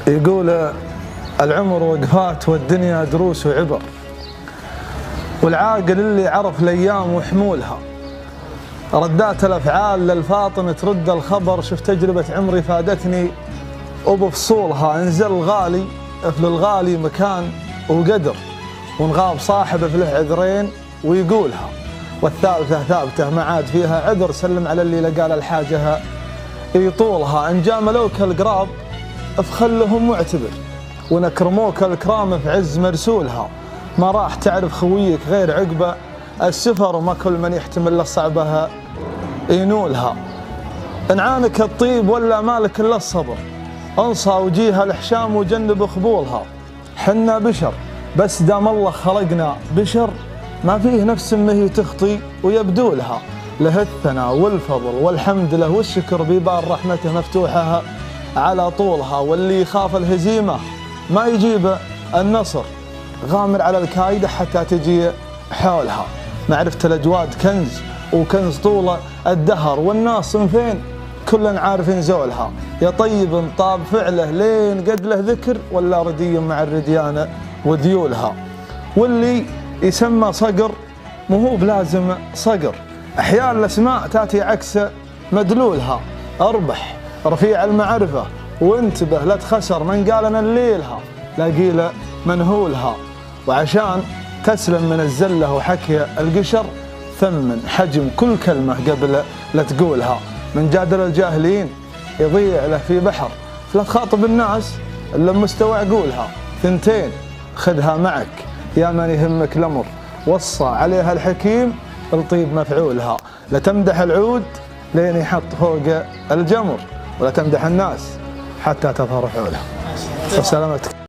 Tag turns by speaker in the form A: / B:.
A: يقول العمر وقفات والدنيا دروس وعبر، والعاقل اللي عرف الأيام وحمولها. ردات الأفعال للفاطن ترد الخبر، شفت تجربة عمري فادتني وبفصولها. انزل الغالي في الغالي مكان وقدر، ونغاب صاحبه في له عذرين ويقولها. والثالثة ثابتة ما عاد فيها عذر، سلم على اللي لقى الحاجة يطولها. إن جاملوك القراب فخلهم معتبر، ونكرموك الكرام في عز مرسولها. ما راح تعرف خويك غير عقبه السفر، وما كل من يحتمل الصعبة ينولها. إن عانك الطيب ولا مالك إلا الصبر، انصى وجيها الحشام وجنب قبولها. حنا بشر بس دام الله خلقنا بشر، ما فيه نفس ما تخطي ويبدو لها. له الثناء والفضل والحمد له والشكر، بيبان رحمته مفتوحة على طولها. واللي يخاف الهزيمة ما يجيب النصر، غامر على الكايدة حتى تجي حولها. معرفة الأجواد كنز وكنز طول الدهر، والناس فين كلن عارفين زولها. يا طيب طاب فعله لين قد له ذكر، ولا ردي مع الرديانة وذيولها. واللي يسمى صقر مو بلازم صقر، أحيانا الأسماء تاتي عكس مدلولها. أربح رفيع المعرفة وانتبه لا تخسر من قال أنا الليلها، لا قيل منهولها. وعشان تسلم من الزلة وحكي القشر، ثمن حجم كل كلمة قبل لا تقولها. من جادل الجاهلين يضيع له في بحر، فلا تخاطب الناس إلا بمستوى عقولها. ثنتين خذها معك يا من يهمك الأمر، وصى عليها الحكيم الطيب مفعولها. لا تمدح العود لين يحط فوق الجمر، ولا تمدح الناس حتى تظهر حولها. وسلامتك.